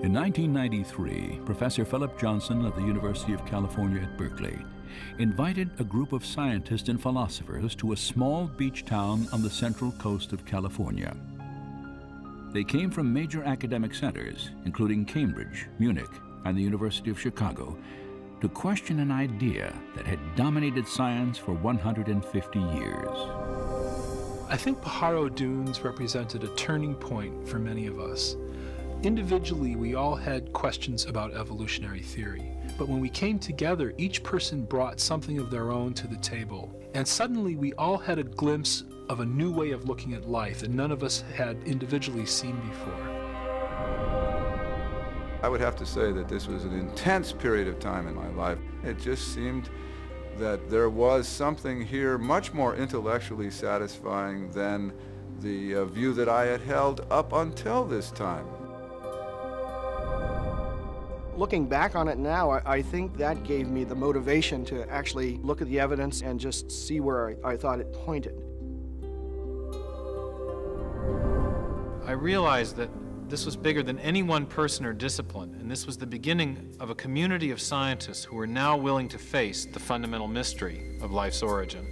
In 1993, Professor Philip Johnson of the University of California at Berkeley invited a group of scientists and philosophers to a small beach town on the central coast of California. They came from major academic centers, including Cambridge, Munich, and the University of Chicago, to question an idea that had dominated science for 150 years. I think Pajaro Dunes represented a turning point for many of us. Individually, we all had questions about evolutionary theory, but when we came together, each person brought something of their own to the table, and suddenly we all had a glimpse of a new way of looking at life that none of us had individually seen before. I would have to say that this was an intense period of time in my life. It just seemed that there was something here much more intellectually satisfying than the view that I had held up until this time. Looking back on it now, I think that gave me the motivation to actually look at the evidence and just see where I thought it pointed. I realized that this was bigger than any one person or discipline, and this was the beginning of a community of scientists who were now willing to face the fundamental mystery of life's origin.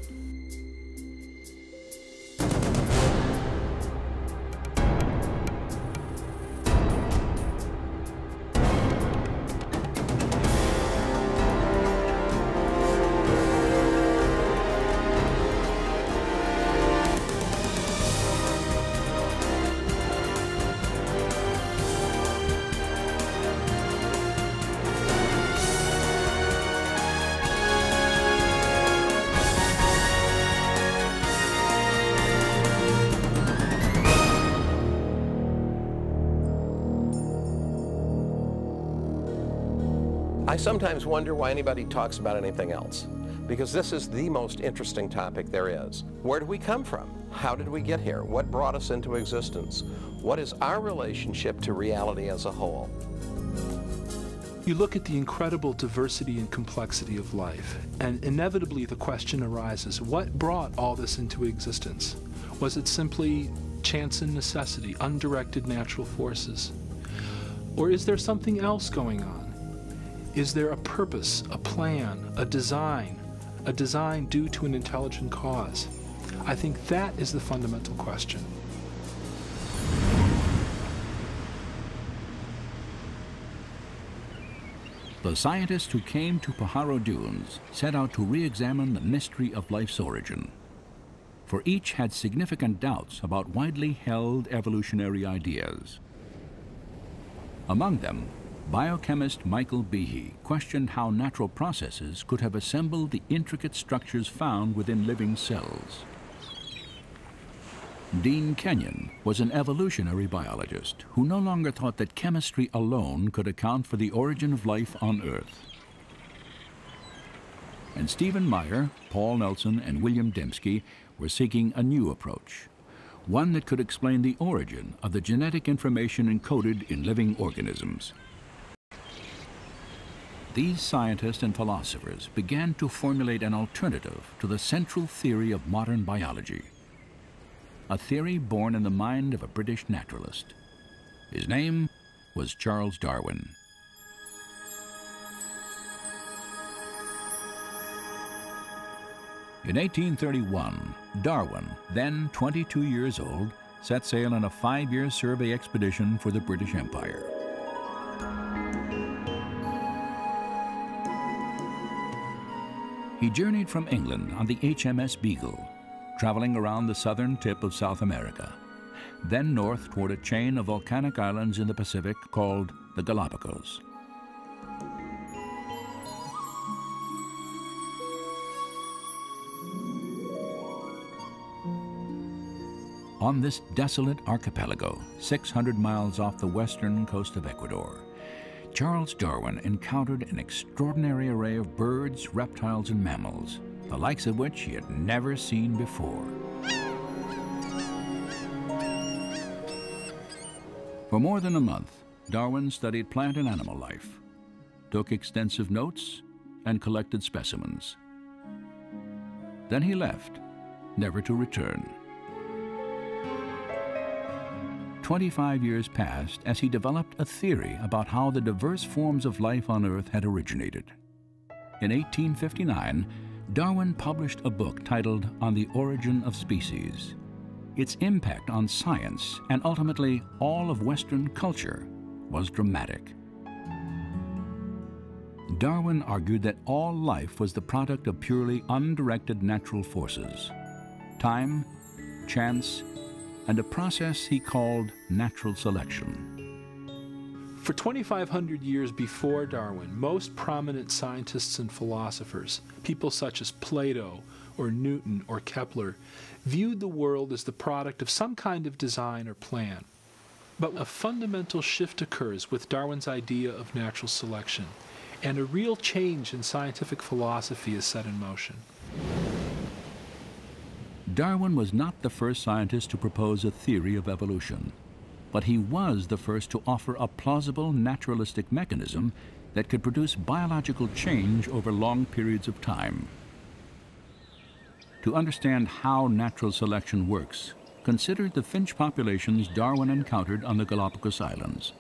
I sometimes wonder why anybody talks about anything else, because this is the most interesting topic there is. Where did we come from? How did we get here? What brought us into existence? What is our relationship to reality as a whole? You look at the incredible diversity and complexity of life, and inevitably the question arises, what brought all this into existence? Was it simply chance and necessity, undirected natural forces? Or is there something else going on? Is there a purpose, a plan, a design due to an intelligent cause? I think that is the fundamental question. The scientists who came to Pajaro Dunes set out to re-examine the mystery of life's origin. For each had significant doubts about widely held evolutionary ideas. Among them, biochemist Michael Behe questioned how natural processes could have assembled the intricate structures found within living cells. Dean Kenyon was an evolutionary biologist who no longer thought that chemistry alone could account for the origin of life on Earth. And Stephen Meyer, Paul Nelson, and William Dembski were seeking a new approach, one that could explain the origin of the genetic information encoded in living organisms. These scientists and philosophers began to formulate an alternative to the central theory of modern biology, a theory born in the mind of a British naturalist. His name was Charles Darwin. In 1831, Darwin, then 22 years old, set sail on a 5-year survey expedition for the British Empire. He journeyed from England on the HMS Beagle, traveling around the southern tip of South America, then north toward a chain of volcanic islands in the Pacific called the Galapagos. On this desolate archipelago, 600 miles off the western coast of Ecuador, Charles Darwin encountered an extraordinary array of birds, reptiles, and mammals, the likes of which he had never seen before. For more than a month, Darwin studied plant and animal life, took extensive notes, and collected specimens. Then he left, never to return. 25 years passed as he developed a theory about how the diverse forms of life on Earth had originated. In 1859, Darwin published a book titled On the Origin of Species. Its impact on science and ultimately all of Western culture was dramatic. Darwin argued that all life was the product of purely undirected natural forces, time, chance, and a process he called natural selection. For 2,500 years before Darwin, most prominent scientists and philosophers, people such as Plato or Newton or Kepler, viewed the world as the product of some kind of design or plan. But a fundamental shift occurs with Darwin's idea of natural selection, and a real change in scientific philosophy is set in motion. Darwin was not the first scientist to propose a theory of evolution, but he was the first to offer a plausible naturalistic mechanism that could produce biological change over long periods of time. To understand how natural selection works, consider the finch populations Darwin encountered on the Galapagos Islands.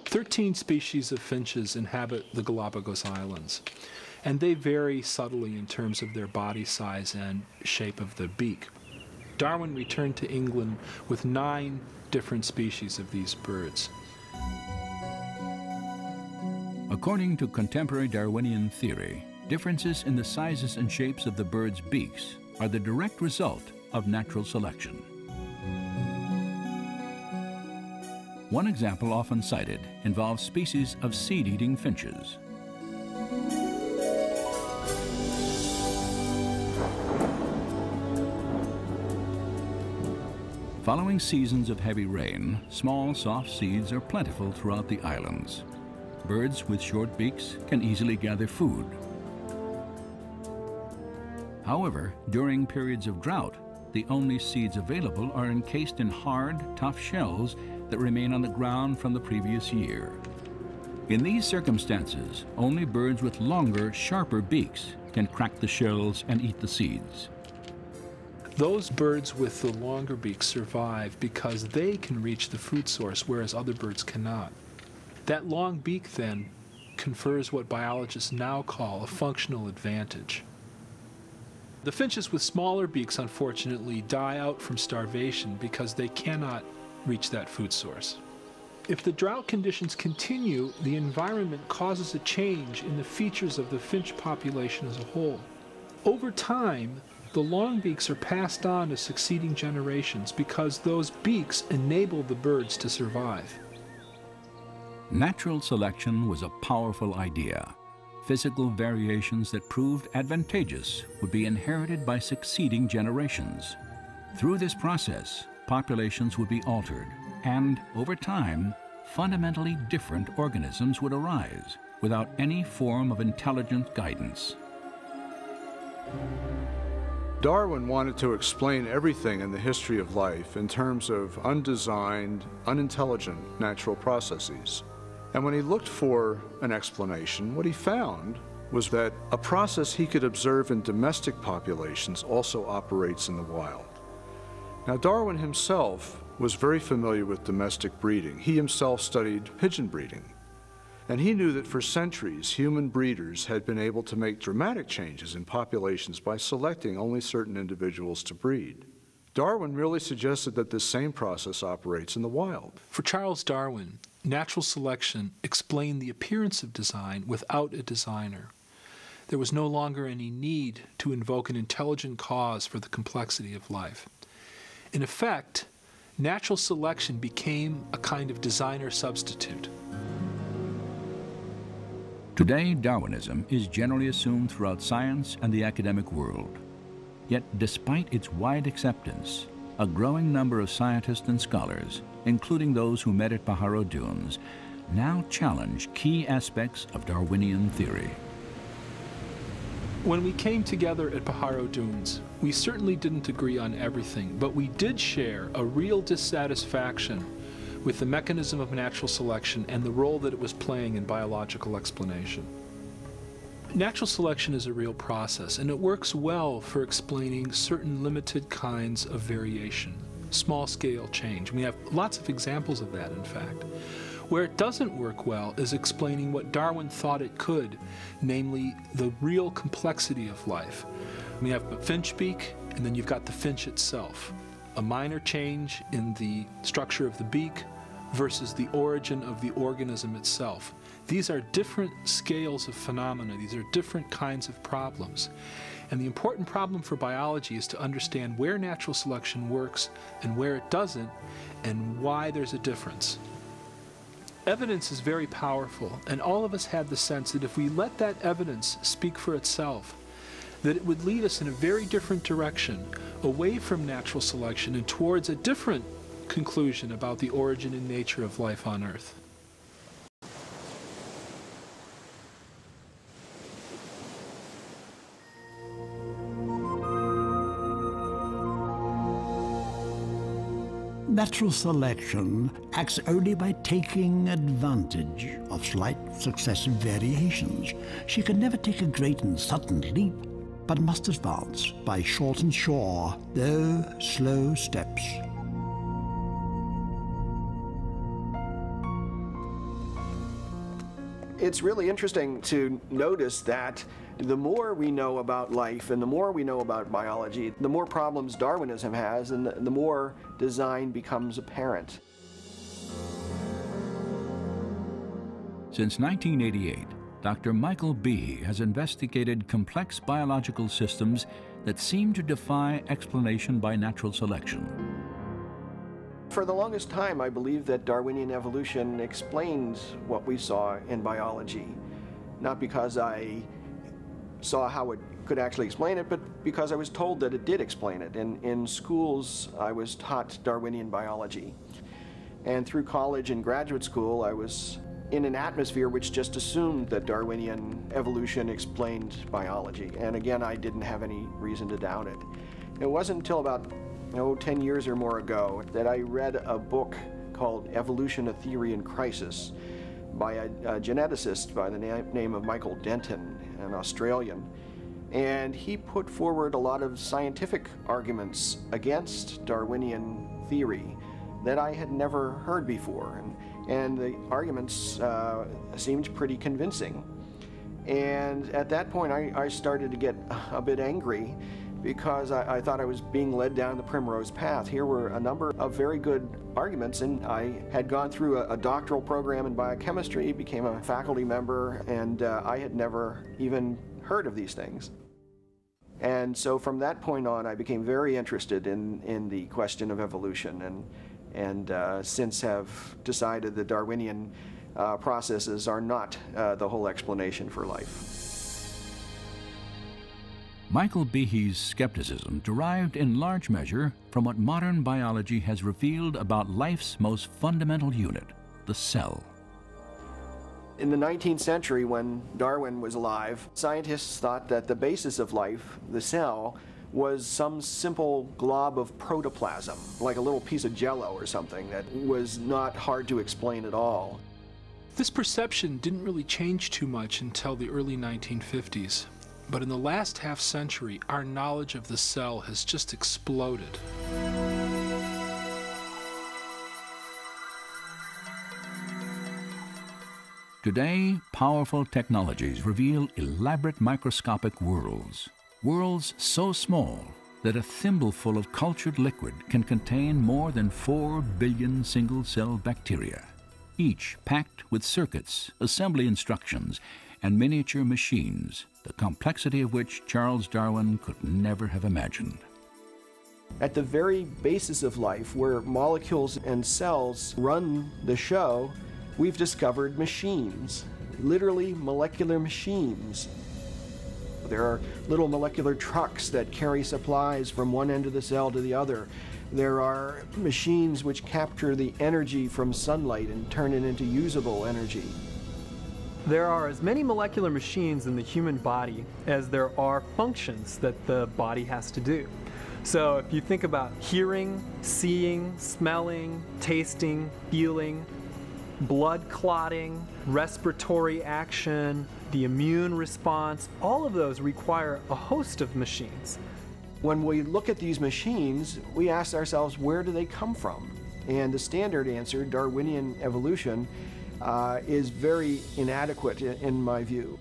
13 species of finches inhabit the Galapagos Islands, and they vary subtly in terms of their body size and shape of the beak. Darwin returned to England with 9 different species of these birds. According to contemporary Darwinian theory, differences in the sizes and shapes of the birds' beaks are the direct result of natural selection. One example often cited involves species of seed-eating finches. Following seasons of heavy rain, small, soft seeds are plentiful throughout the islands. Birds with short beaks can easily gather food. However, during periods of drought, the only seeds available are encased in hard, tough shells that remain on the ground from the previous year. In these circumstances, only birds with longer, sharper beaks can crack the shells and eat the seeds. Those birds with the longer beaks survive because they can reach the food source, whereas other birds cannot. That long beak, then, confers what biologists now call a functional advantage. The finches with smaller beaks, unfortunately, die out from starvation because they cannot reach that food source. If the drought conditions continue, the environment causes a change in the features of the finch population as a whole. Over time, the long beaks are passed on to succeeding generations because those beaks enable the birds to survive. Natural selection was a powerful idea. Physical variations that proved advantageous would be inherited by succeeding generations. Through this process, populations would be altered, and over time, fundamentally different organisms would arise without any form of intelligent guidance. Darwin wanted to explain everything in the history of life in terms of undesigned, unintelligent natural processes. And when he looked for an explanation, what he found was that a process he could observe in domestic populations also operates in the wild. Now, Darwin himself was very familiar with domestic breeding. He himself studied pigeon breeding. And he knew that for centuries, human breeders had been able to make dramatic changes in populations by selecting only certain individuals to breed. Darwin really suggested that this same process operates in the wild. For Charles Darwin, natural selection explained the appearance of design without a designer. There was no longer any need to invoke an intelligent cause for the complexity of life. In effect, natural selection became a kind of designer substitute. Today, Darwinism is generally assumed throughout science and the academic world. Yet, despite its wide acceptance, a growing number of scientists and scholars, including those who met at Pajaro Dunes, now challenge key aspects of Darwinian theory. When we came together at Pajaro Dunes, we certainly didn't agree on everything, but we did share a real dissatisfaction with the mechanism of natural selection and the role that it was playing in biological explanation. Natural selection is a real process, and it works well for explaining certain limited kinds of variation. small-scale change. We have lots of examples of that, in fact. Where it doesn't work well is explaining what Darwin thought it could, namely the real complexity of life. We have a finch beak, and then you've got the finch itself. A minor change in the structure of the beak versus the origin of the organism itself. These are different scales of phenomena. These are different kinds of problems. And the important problem for biology is to understand where natural selection works and where it doesn't, and why there's a difference. Evidence is very powerful, and all of us had the sense that if we let that evidence speak for itself, that it would lead us in a very different direction, away from natural selection and towards a different conclusion about the origin and nature of life on Earth. Natural selection acts only by taking advantage of slight successive variations. She can never take a great and sudden leap, but must advance by short and sure, though slow steps. It's really interesting to notice that the more we know about life and the more we know about biology, the more problems Darwinism has and the more design becomes apparent. Since 1988, Dr. Michael Behe has investigated complex biological systems that seem to defy explanation by natural selection. For the longest time, I believed that Darwinian evolution explained what we saw in biology, not because I saw how it could actually explain it, but because I was told that it did explain it. In schools, I was taught Darwinian biology. And through college and graduate school, I was in an atmosphere which just assumed that Darwinian evolution explained biology. And again, I didn't have any reason to doubt it. It wasn't until about 10 years or more ago that I read a book called Evolution: A Theory in Crisis by a geneticist by the name of Michael Denton, an Australian. And he put forward a lot of scientific arguments against Darwinian theory that I had never heard before. And the arguments seemed pretty convincing. And at that point, I started to get a bit angry because I thought I was being led down the primrose path. Here were a number of very good arguments, and I had gone through a doctoral program in biochemistry, became a faculty member, and I had never even heard of these things. And so from that point on, I became very interested in the question of evolution, and since have decided that Darwinian processes are not the whole explanation for life. Michael Behe's skepticism derived in large measure from what modern biology has revealed about life's most fundamental unit, the cell. In the 19th century, when Darwin was alive, scientists thought that the basis of life, the cell, was some simple glob of protoplasm, like a little piece of jello or something that was not hard to explain at all. This perception didn't really change too much until the early 1950s. But in the last half century, our knowledge of the cell has just exploded. Today, powerful technologies reveal elaborate microscopic worlds. Worlds so small that a thimbleful of cultured liquid can contain more than 4 billion single-cell bacteria, each packed with circuits, assembly instructions, and miniature machines, the complexity of which Charles Darwin could never have imagined. At the very basis of life, where molecules and cells run the show, we've discovered machines, literally molecular machines. There are little molecular trucks that carry supplies from one end of the cell to the other. There are machines which capture the energy from sunlight and turn it into usable energy. There are as many molecular machines in the human body as there are functions that the body has to do. So if you think about hearing, seeing, smelling, tasting, feeling, blood clotting, respiratory action, the immune response, all of those require a host of machines. When we look at these machines, we ask ourselves, where do they come from? And the standard answer, Darwinian evolution, is very inadequate in my view.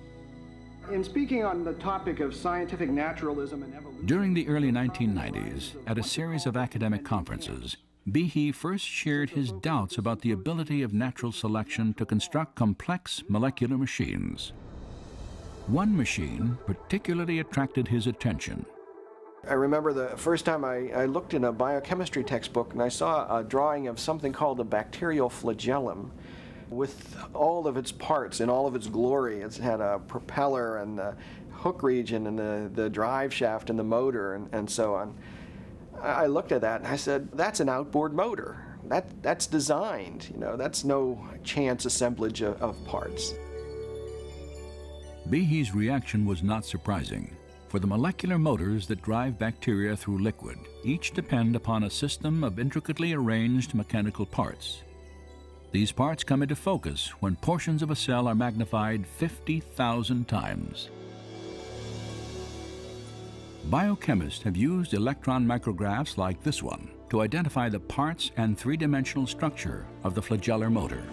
In speaking on the topic of scientific naturalism and evolution... During the early 1990s, at a series of academic conferences, Behe first shared his doubts about the ability of natural selection to construct complex molecular machines. One machine particularly attracted his attention. I remember the first time I looked in a biochemistry textbook and I saw a drawing of something called the bacterial flagellum with all of its parts in all of its glory. It had a propeller and the hook region and the drive shaft and the motor and so on. I looked at that and I said, that's an outboard motor. That's designed, you know, that's no chance assemblage of parts. Behe's reaction was not surprising, for the molecular motors that drive bacteria through liquid each depend upon a system of intricately arranged mechanical parts. These parts come into focus when portions of a cell are magnified 50,000 times. Biochemists have used electron micrographs like this one to identify the parts and three-dimensional structure of the flagellar motor.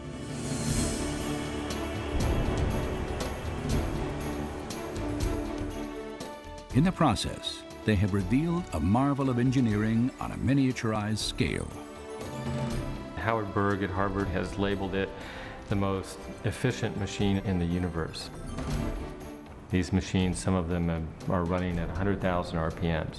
In the process, they have revealed a marvel of engineering on a miniaturized scale. Howard Berg at Harvard has labeled it the most efficient machine in the universe. These machines, some of them are running at 100,000 RPMs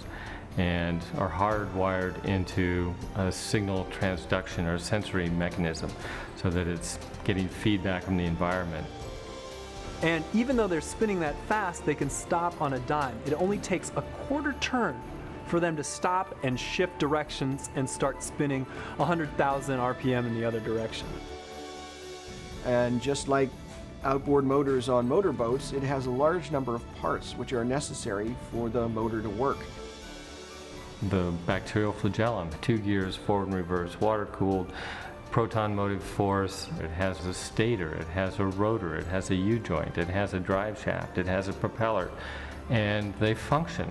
and are hardwired into a signal transduction or sensory mechanism so that it's getting feedback from the environment. And even though they're spinning that fast, they can stop on a dime. It only takes a quarter turn for them to stop and shift directions and start spinning 100,000 RPM in the other direction. And just like outboard motors on motorboats, it has a large number of parts which are necessary for the motor to work. The bacterial flagellum, 2 gears, forward and reverse, water-cooled, proton motive force. It has a stator, it has a rotor, it has a U-joint, it has a drive shaft, it has a propeller, and they function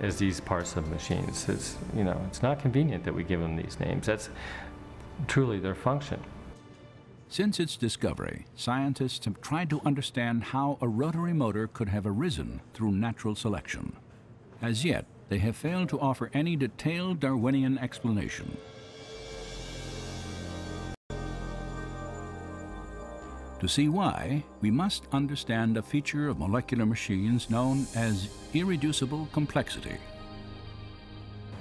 as these parts of machines. It's, you know, it's not convenient that we give them these names. That's truly their function. Since its discovery, scientists have tried to understand how a rotary motor could have arisen through natural selection. As yet, they have failed to offer any detailed Darwinian explanation. To see why, we must understand a feature of molecular machines known as irreducible complexity.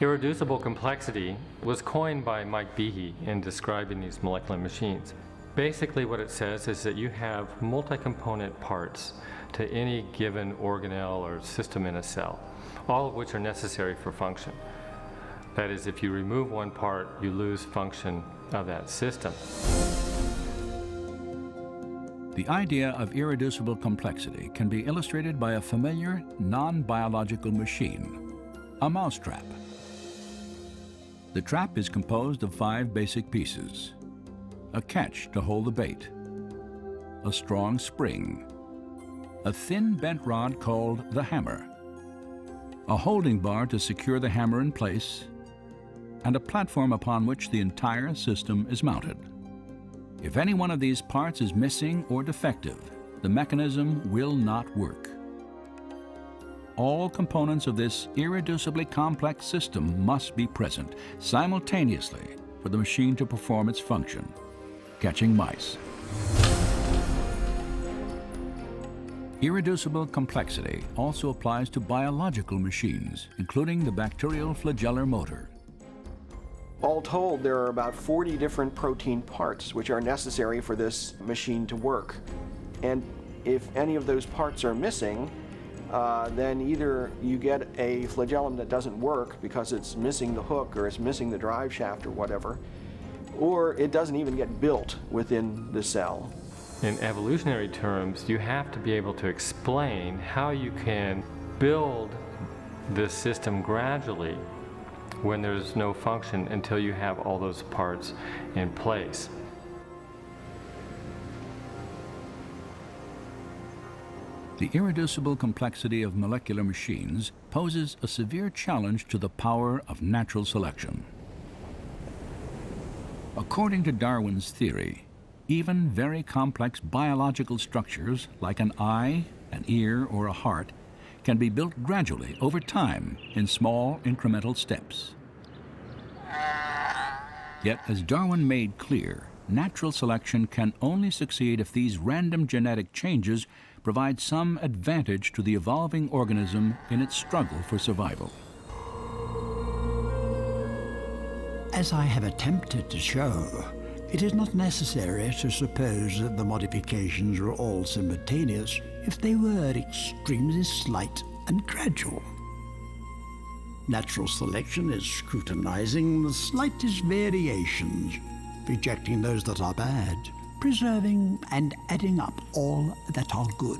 Irreducible complexity was coined by Mike Behe in describing these molecular machines. Basically what it says is that you have multi-component parts to any given organelle or system in a cell, all of which are necessary for function. That is, if you remove one part, you lose function of that system. The idea of irreducible complexity can be illustrated by a familiar, non-biological machine, a mousetrap. The trap is composed of 5 basic pieces: a catch to hold the bait, a strong spring, a thin bent rod called the hammer, a holding bar to secure the hammer in place, and a platform upon which the entire system is mounted. If any one of these parts is missing or defective, the mechanism will not work. All components of this irreducibly complex system must be present simultaneously for the machine to perform its function, catching mice. Irreducible complexity also applies to biological machines, including the bacterial flagellar motor. All told, there are about 40 different protein parts which are necessary for this machine to work. And if any of those parts are missing, then either you get a flagellum that doesn't work because it's missing the hook or it's missing the drive shaft or whatever, or it doesn't even get built within the cell. In evolutionary terms, you have to be able to explain how you can build this system gradually when there's no function until you have all those parts in place. The irreducible complexity of molecular machines poses a severe challenge to the power of natural selection. According to Darwin's theory, even very complex biological structures like an eye, an ear, or a heart can be built gradually over time in small incremental steps. Yet, as Darwin made clear, natural selection can only succeed if these random genetic changes provide some advantage to the evolving organism in its struggle for survival. As I have attempted to show, it is not necessary to suppose that the modifications are all simultaneous if they were extremely slight and gradual. Natural selection is scrutinizing the slightest variations, rejecting those that are bad, preserving and adding up all that are good.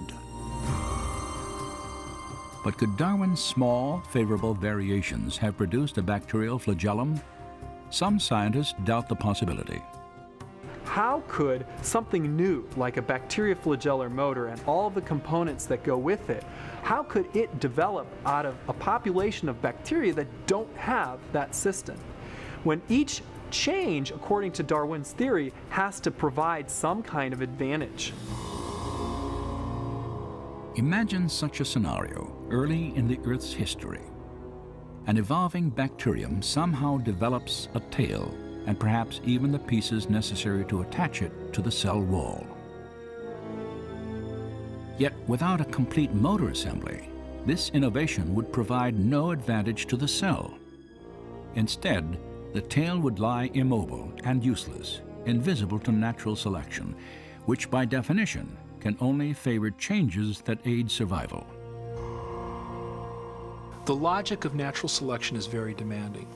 But could Darwin's small, favorable variations have produced a bacterial flagellum? Some scientists doubt the possibility. How could something new, like a bacterioflagellar motor and all of the components that go with it, how could it develop out of a population of bacteria that don't have that system? When each change, according to Darwin's theory, has to provide some kind of advantage. Imagine such a scenario early in the Earth's history. An evolving bacterium somehow develops a tail and perhaps even the pieces necessary to attach it to the cell wall. Yet without a complete motor assembly, this innovation would provide no advantage to the cell. Instead, the tail would lie immobile and useless, invisible to natural selection, which by definition can only favor changes that aid survival. The logic of natural selection is very demanding.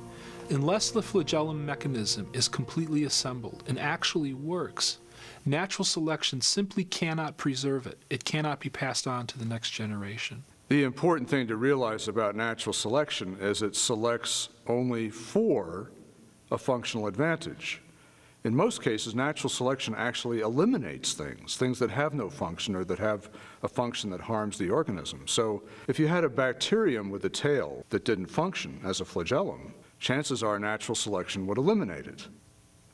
Unless the flagellum mechanism is completely assembled and actually works, natural selection simply cannot preserve it. It cannot be passed on to the next generation. The important thing to realize about natural selection is it selects only for a functional advantage. In most cases, natural selection actually eliminates things that have no function or that have a function that harms the organism. So if you had a bacterium with a tail that didn't function as a flagellum, chances are natural selection would eliminate it.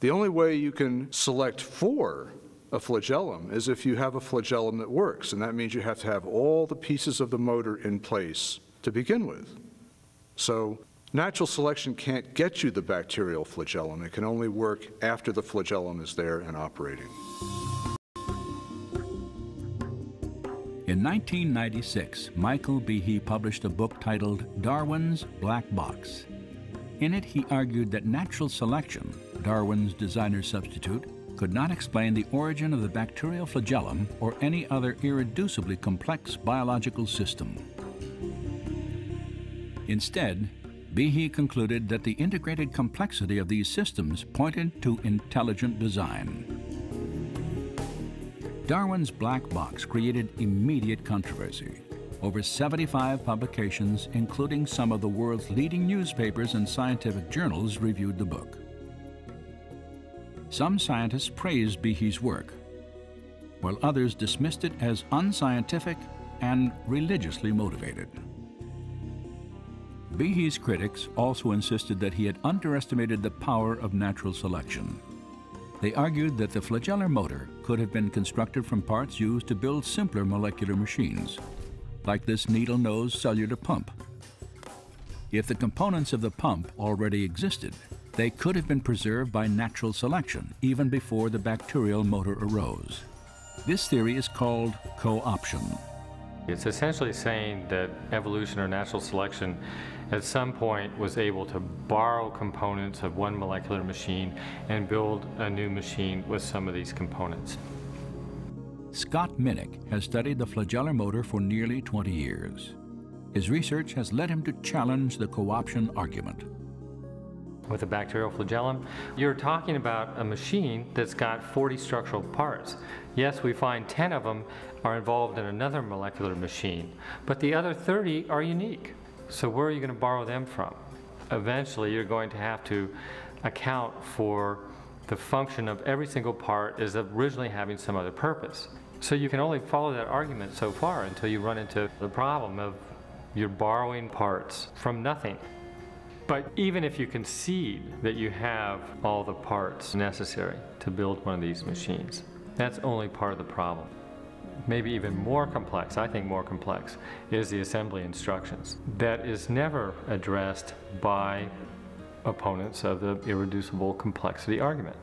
The only way you can select for a flagellum is if you have a flagellum that works, and that means you have to have all the pieces of the motor in place to begin with. So natural selection can't get you the bacterial flagellum. It can only work after the flagellum is there and operating. In 1996, Michael Behe published a book titled Darwin's Black Box. In it, he argued that natural selection, Darwin's designer substitute, could not explain the origin of the bacterial flagellum or any other irreducibly complex biological system. Instead, Behe concluded that the integrated complexity of these systems pointed to intelligent design. Darwin's black box created immediate controversy. Over 75 publications, including some of the world's leading newspapers and scientific journals, reviewed the book. Some scientists praised Behe's work, while others dismissed it as unscientific and religiously motivated. Behe's critics also insisted that he had underestimated the power of natural selection. They argued that the flagellar motor could have been constructed from parts used to build simpler molecular machines, like this needle-nose cellular pump. If the components of the pump already existed, they could have been preserved by natural selection even before the bacterial motor arose. This theory is called co-option. It's essentially saying that evolution or natural selection at some point was able to borrow components of one molecular machine and build a new machine with some of these components. Scott Minnick has studied the flagellar motor for nearly 20 years. His research has led him to challenge the co-option argument. With a bacterial flagellum, you're talking about a machine that's got 40 structural parts. Yes, we find 10 of them are involved in another molecular machine, but the other 30 are unique. So where are you going to borrow them from? Eventually, you're going to have to account for the function of every single part as originally having some other purpose. So you can only follow that argument so far until you run into the problem of you're borrowing parts from nothing. But even if you concede that you have all the parts necessary to build one of these machines, that's only part of the problem. Maybe even more complex, I think more complex, is the assembly instructions. That is never addressed by opponents of the irreducible complexity argument.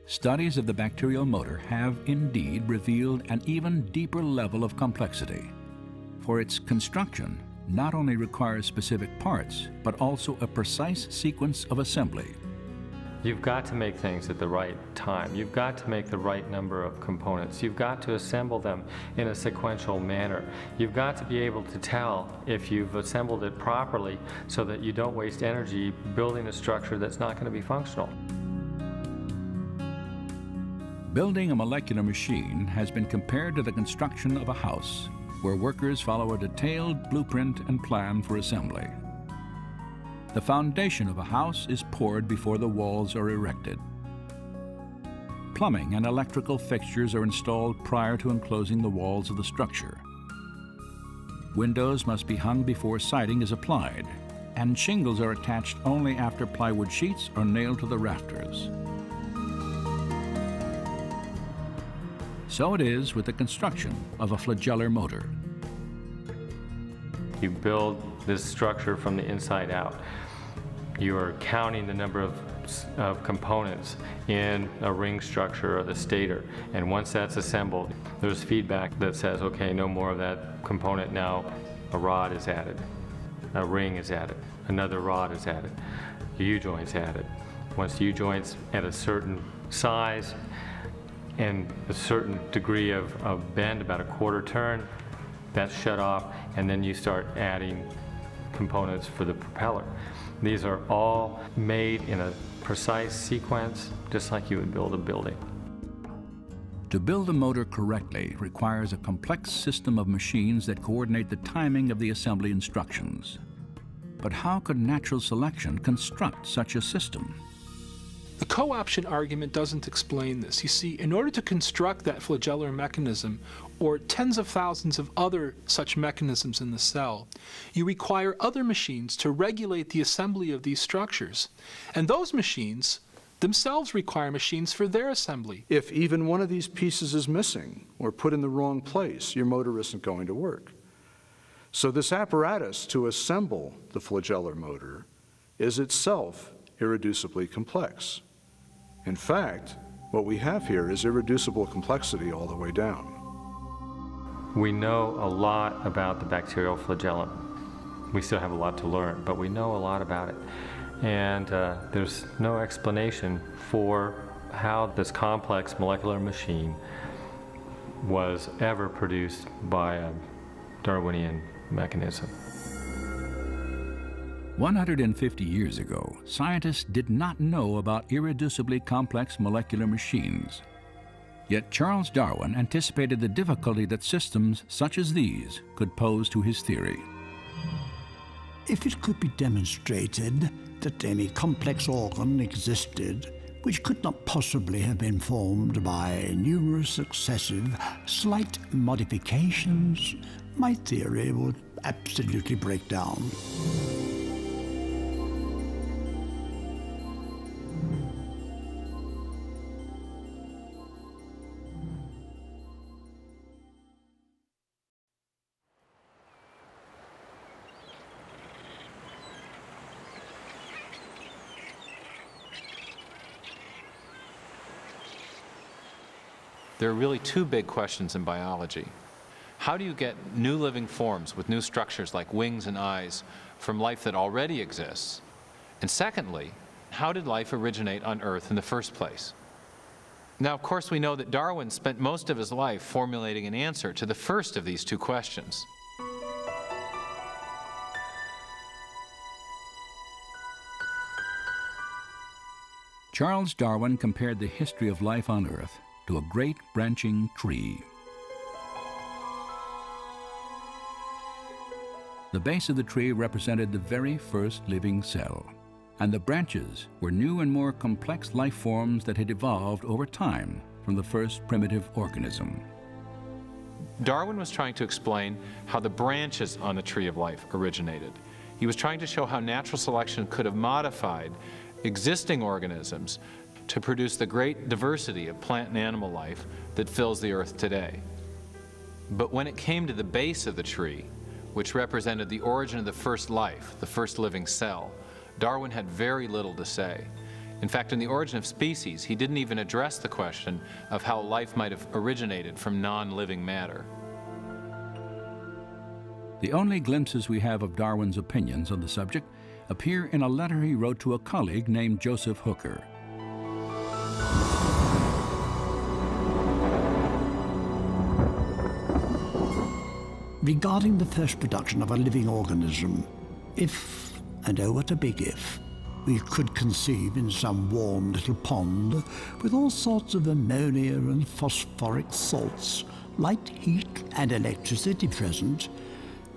Studies of the bacterial motor have indeed revealed an even deeper level of complexity, for its construction not only requires specific parts, but also a precise sequence of assembly. You've got to make things at the right time. You've got to make the right number of components. You've got to assemble them in a sequential manner. You've got to be able to tell if you've assembled it properly so that you don't waste energy building a structure that's not going to be functional. Building a molecular machine has been compared to the construction of a house, where workers follow a detailed blueprint and plan for assembly. The foundation of a house is poured before the walls are erected. Plumbing and electrical fixtures are installed prior to enclosing the walls of the structure. Windows must be hung before siding is applied, and shingles are attached only after plywood sheets are nailed to the rafters. So it is with the construction of a flagellar motor. You build this structure from the inside out. You are counting the number of components in a ring structure or the stator, and once that's assembled, there's feedback that says, okay, no more of that component now. A rod is added, a ring is added, another rod is added, a U-joint's added. Once the U-joint's at a certain size and a certain degree of bend, about a quarter turn, that's shut off, and then you start adding components for the propeller. These are all made in a precise sequence, just like you would build a building. To build a motor correctly requires a complex system of machines that coordinate the timing of the assembly instructions. But how could natural selection construct such a system? The co-option argument doesn't explain this. You see, in order to construct that flagellar mechanism, or tens of thousands of other such mechanisms in the cell, you require other machines to regulate the assembly of these structures. And those machines themselves require machines for their assembly. If even one of these pieces is missing or put in the wrong place, your motor isn't going to work. So this apparatus to assemble the flagellar motor is itself irreducibly complex. In fact, what we have here is irreducible complexity all the way down. We know a lot about the bacterial flagellum. We still have a lot to learn, but we know a lot about it. And there's no explanation for how this complex molecular machine was ever produced by a Darwinian mechanism. 150 years ago, scientists did not know about irreducibly complex molecular machines. Yet Charles Darwin anticipated the difficulty that systems such as these could pose to his theory. If it could be demonstrated that any complex organ existed which could not possibly have been formed by numerous successive slight modifications, my theory would absolutely break down. There are really two big questions in biology. How do you get new living forms with new structures like wings and eyes from life that already exists? And secondly, how did life originate on Earth in the first place? Now, of course, we know that Darwin spent most of his life formulating an answer to the first of these two questions. Charles Darwin compared the history of life on Earth to a great branching tree. The base of the tree represented the very first living cell, and the branches were new and more complex life forms that had evolved over time from from the first primitive organism. Darwin was trying to explain how the branches on the tree of life originated. He was trying to show how natural selection could have modified existing organisms to produce the great diversity of plant and animal life that fills the earth today. But when it came to the base of the tree, which represented the origin of the first life, the first living cell, Darwin had very little to say. In fact, in The Origin of Species, he didn't even address the question of how life might have originated from non-living matter. The only glimpses we have of Darwin's opinions on the subject appear in a letter he wrote to a colleague named Joseph Hooker. Regarding the first production of a living organism, if, and oh what a big if, we could conceive in some warm little pond with all sorts of ammonia and phosphoric salts, light, heat and electricity present,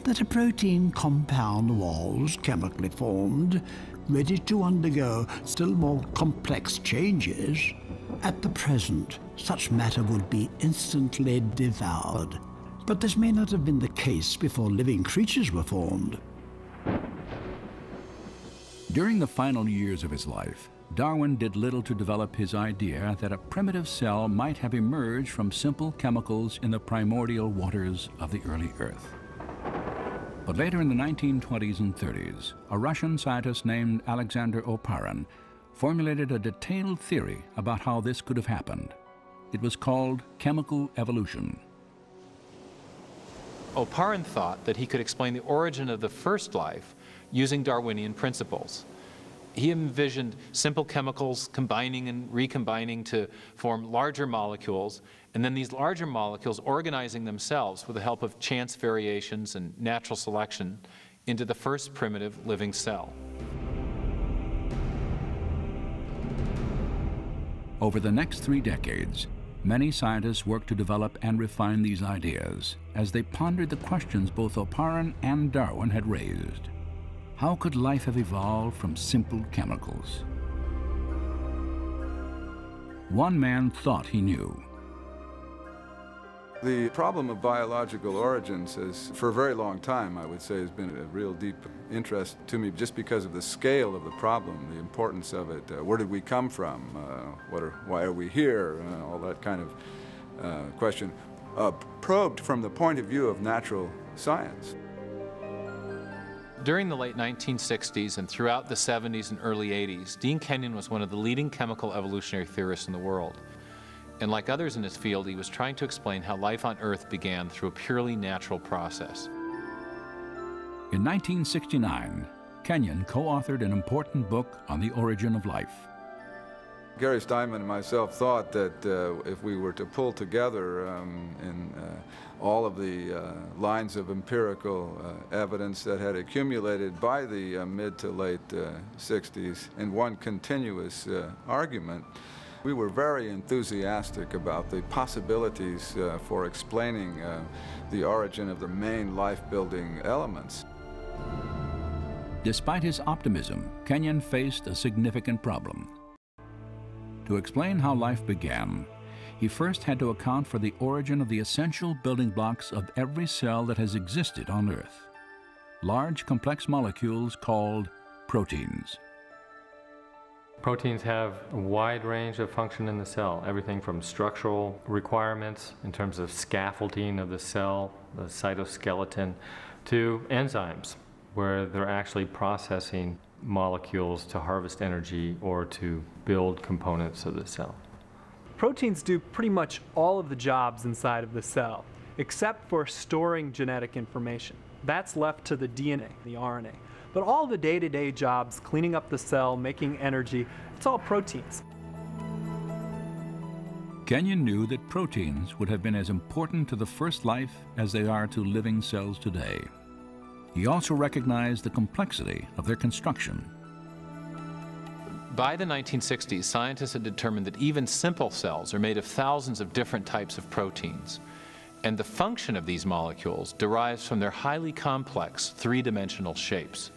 that a protein compound was chemically formed, ready to undergo still more complex changes, at the present such matter would be instantly devoured. But this may not have been the case before living creatures were formed. During the final years of his life, Darwin did little to develop his idea that a primitive cell might have emerged from simple chemicals in the primordial waters of the early Earth. But later in the 1920s and 30s, a Russian scientist named Alexander Oparin formulated a detailed theory about how this could have happened. It was called chemical evolution. Oparin thought that he could explain the origin of the first life using Darwinian principles. He envisioned simple chemicals combining and recombining to form larger molecules, and then these larger molecules organizing themselves with the help of chance variations and natural selection into the first primitive living cell. Over the next 3 decades, many scientists worked to develop and refine these ideas as they pondered the questions both Oparin and Darwin had raised. How could life have evolved from simple chemicals? One man thought he knew. The problem of biological origins has, for a very long time, I would say, has been a real deep interest to me just because of the scale of the problem, the importance of it. Where did we come from? Why are we here? All that kind of question. Probed from the point of view of natural science. During the late 1960s and throughout the 70s and early 80s, Dean Kenyon was one of the leading chemical evolutionary theorists in the world. And like others in his field, he was trying to explain how life on Earth began through a purely natural process. In 1969, Kenyon co-authored an important book on the origin of life. Gary Steinman and myself thought that if we were to pull together all of the lines of empirical evidence that had accumulated by the mid to late 60s in one continuous argument, we were very enthusiastic about the possibilities for explaining the origin of the main life-building elements. Despite his optimism, Kenyon faced a significant problem. To explain how life began, he first had to account for the origin of the essential building blocks of every cell that has existed on Earth. Large, complex molecules called proteins. Proteins have a wide range of function in the cell, everything from structural requirements in terms of scaffolding of the cell, the cytoskeleton, to enzymes, where they're actually processing molecules to harvest energy or to build components of the cell. Proteins do pretty much all of the jobs inside of the cell, except for storing genetic information. That's left to the DNA, the RNA. But all the day-to-day jobs, cleaning up the cell, making energy, it's all proteins. Kenyon knew that proteins would have been as important to the first life as they are to living cells today. He also recognized the complexity of their construction. By the 1960s, scientists had determined that even simple cells are made of thousands of different types of proteins. And the function of these molecules derives from their highly complex three-dimensional shapes.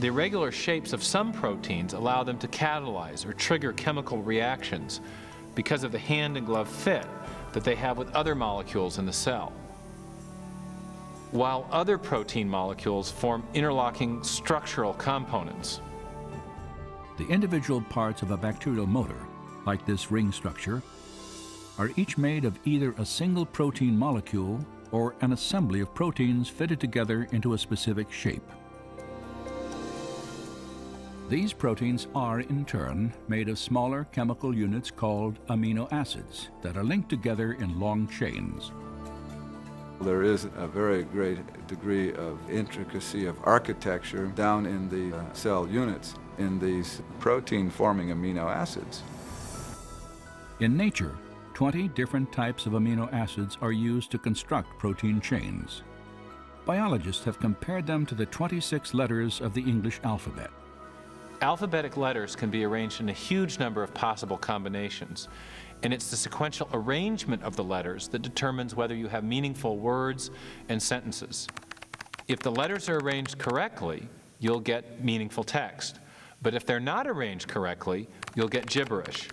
The irregular shapes of some proteins allow them to catalyze or trigger chemical reactions because of the hand and glove fit that they have with other molecules in the cell, while other protein molecules form interlocking structural components. The individual parts of a bacterial motor, like this ring structure, are each made of either a single protein molecule or an assembly of proteins fitted together into a specific shape. These proteins are, in turn, made of smaller chemical units called amino acids that are linked together in long chains. There is a very great degree of intricacy of architecture down in the cell units in these protein-forming amino acids. In nature, 20 different types of amino acids are used to construct protein chains. Biologists have compared them to the 26 letters of the English alphabet. Alphabetic letters can be arranged in a huge number of possible combinations, and it's the sequential arrangement of the letters that determines whether you have meaningful words and sentences. If the letters are arranged correctly, you'll get meaningful text. But if they're not arranged correctly, you'll get gibberish.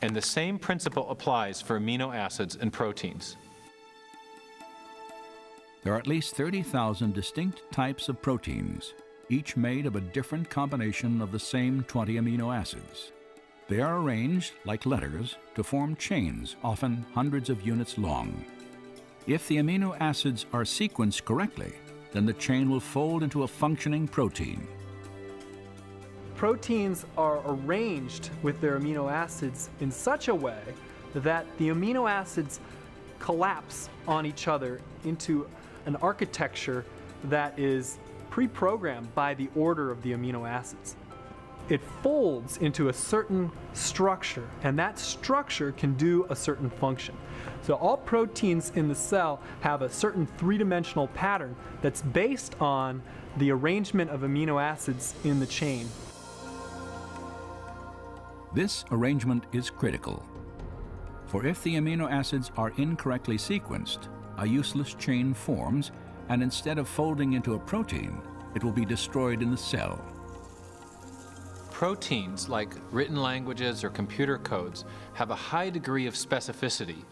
And the same principle applies for amino acids and proteins. There are at least 30,000 distinct types of proteins, each made of a different combination of the same 20 amino acids. They are arranged, like letters, to form chains, often hundreds of units long. If the amino acids are sequenced correctly, then the chain will fold into a functioning protein. Proteins are arranged with their amino acids in such a way that the amino acids collapse on each other into an architecture that is pre-programmed by the order of the amino acids. It folds into a certain structure, and that structure can do a certain function. So all proteins in the cell have a certain three-dimensional pattern that's based on the arrangement of amino acids in the chain. This arrangement is critical, for if the amino acids are incorrectly sequenced, a useless chain forms, and instead of folding into a protein, it will be destroyed in the cell. Proteins, like written languages or computer codes, have a high degree of specificity.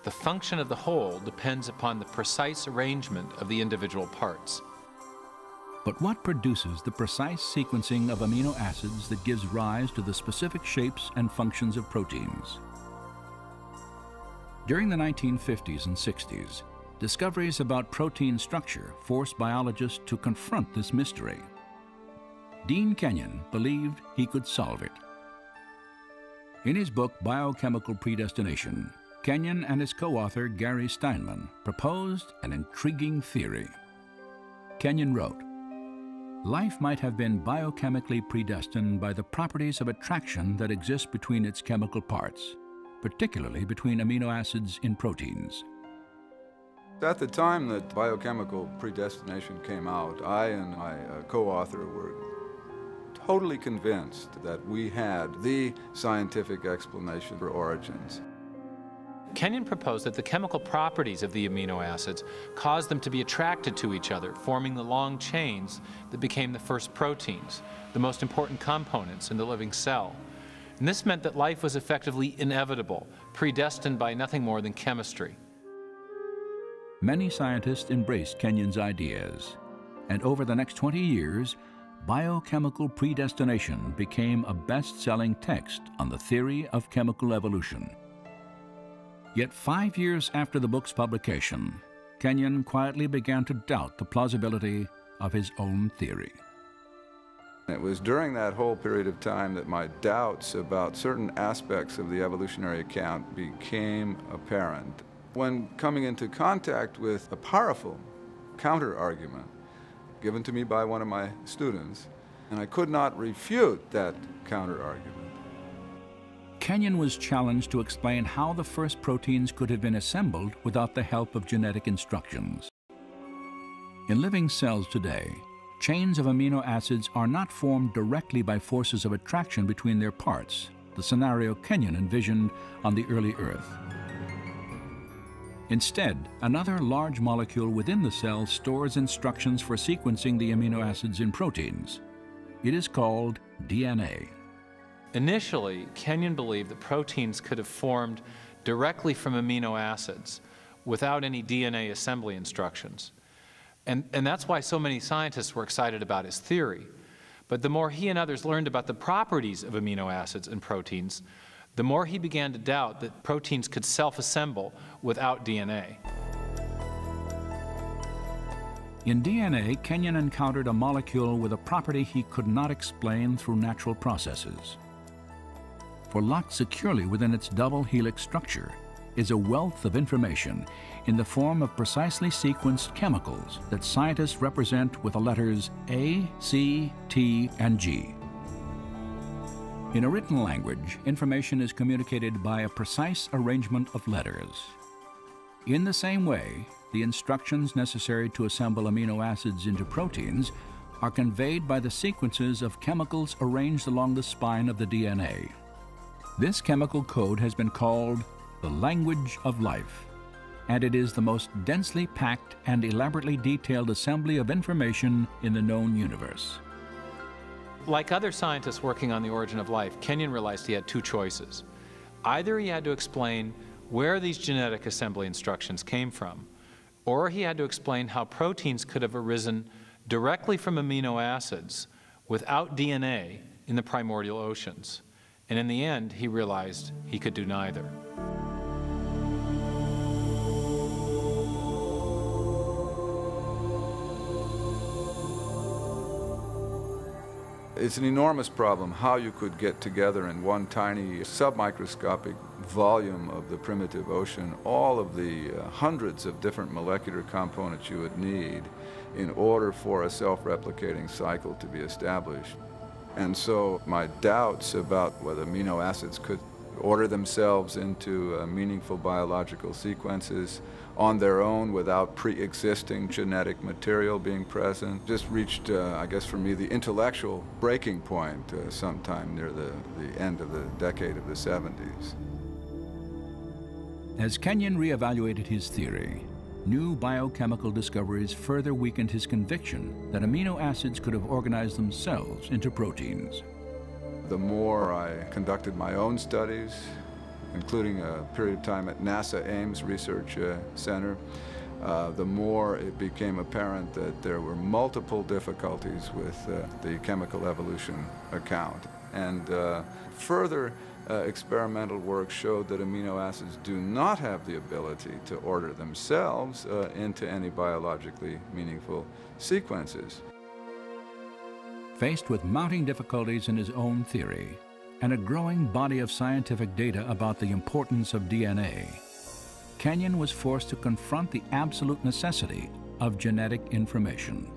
The function of the whole depends upon the precise arrangement of the individual parts. But what produces the precise sequencing of amino acids that gives rise to the specific shapes and functions of proteins? During the 1950s and 60s, discoveries about protein structure forced biologists to confront this mystery. Dean Kenyon believed he could solve it. In his book, Biochemical Predestination, Kenyon and his co-author, Gary Steinman, proposed an intriguing theory. Kenyon wrote, "Life might have been biochemically predestined by the properties of attraction that exist between its chemical parts, particularly between amino acids in proteins." At the time that biochemical predestination came out, I and my co-author were totally convinced that we had the scientific explanation for origins. Kenyon proposed that the chemical properties of the amino acids caused them to be attracted to each other, forming the long chains that became the first proteins, the most important components in the living cell. And this meant that life was effectively inevitable, predestined by nothing more than chemistry. Many scientists embraced Kenyon's ideas, and over the next 20 years, Biochemical Predestination became a best-selling text on the theory of chemical evolution. Yet 5 years after the book's publication, Kenyon quietly began to doubt the plausibility of his own theory. It was during that whole period of time that my doubts about certain aspects of the evolutionary account became apparent. When coming into contact with a powerful counter-argument given to me by one of my students, and I could not refute that counter-argument. Kenyon was challenged to explain how the first proteins could have been assembled without the help of genetic instructions. In living cells today, chains of amino acids are not formed directly by forces of attraction between their parts, the scenario Kenyon envisioned on the early Earth. Instead, another large molecule within the cell stores instructions for sequencing the amino acids in proteins. It is called DNA. Initially, Kenyon believed that proteins could have formed directly from amino acids without any DNA assembly instructions. And that's why so many scientists were excited about his theory. But the more he and others learned about the properties of amino acids and proteins, the more he began to doubt that proteins could self-assemble without DNA. In DNA, Kenyon encountered a molecule with a property he could not explain through natural processes. For locked securely within its double helix structure is a wealth of information in the form of precisely sequenced chemicals that scientists represent with the letters A, C, T, and G. In a written language, information is communicated by a precise arrangement of letters. In the same way, the instructions necessary to assemble amino acids into proteins are conveyed by the sequences of chemicals arranged along the spine of the DNA. This chemical code has been called the language of life, and it is the most densely packed and elaborately detailed assembly of information in the known universe. Like other scientists working on the origin of life, Kenyon realized he had two choices. Either he had to explain where these genetic assembly instructions came from, or he had to explain how proteins could have arisen directly from amino acids without DNA in the primordial oceans. And in the end, he realized he could do neither. It's an enormous problem how you could get together in one tiny submicroscopic volume of the primitive ocean all of the hundreds of different molecular components you would need in order for a self-replicating cycle to be established. And so my doubts about whether amino acids could order themselves into meaningful biological sequences on their own without pre-existing genetic material being present just reached, I guess for me, the intellectual breaking point sometime near the end of the decade of the 70s. As Kenyon reevaluated his theory, new biochemical discoveries further weakened his conviction that amino acids could have organized themselves into proteins. The more I conducted my own studies, including a period of time at NASA Ames Research Center, the more it became apparent that there were multiple difficulties with the chemical evolution account. And further experimental work showed that amino acids do not have the ability to order themselves into any biologically meaningful sequences. Faced with mounting difficulties in his own theory and a growing body of scientific data about the importance of DNA, Kenyon was forced to confront the absolute necessity of genetic information.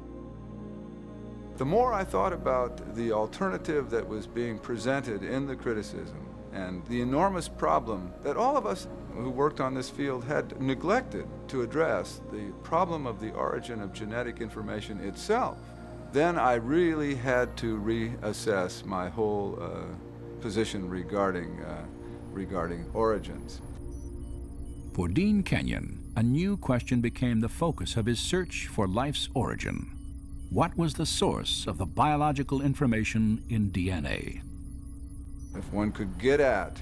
The more I thought about the alternative that was being presented in the criticism and the enormous problem that all of us who worked on this field had neglected to address, the problem of the origin of genetic information itself, then I really had to reassess my whole position regarding origins. For Dean Kenyon, a new question became the focus of his search for life's origin. What was the source of the biological information in DNA? If one could get at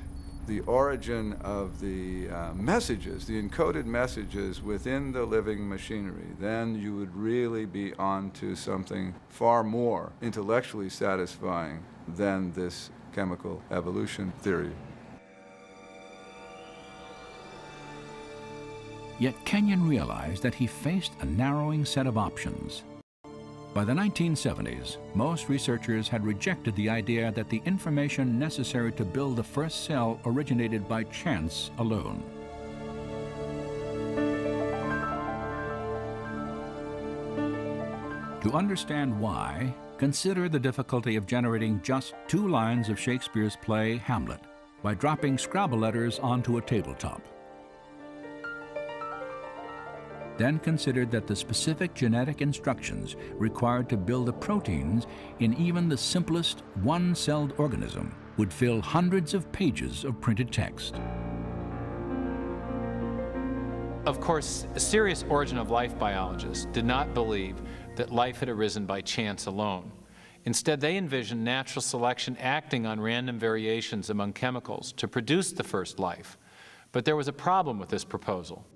the origin of the messages, the encoded messages within the living machinery, then you would really be on to something far more intellectually satisfying than this chemical evolution theory. Yet Kenyon realized that he faced a narrowing set of options. By the 1970s, most researchers had rejected the idea that the information necessary to build the first cell originated by chance alone. To understand why, consider the difficulty of generating just 2 lines of Shakespeare's play Hamlet by dropping Scrabble letters onto a tabletop. Then considered that the specific genetic instructions required to build the proteins in even the simplest one-celled organism would fill hundreds of pages of printed text. Of course, serious origin of life biologists did not believe that life had arisen by chance alone. Instead, they envisioned natural selection acting on random variations among chemicals to produce the first life. But there was a problem with this proposal.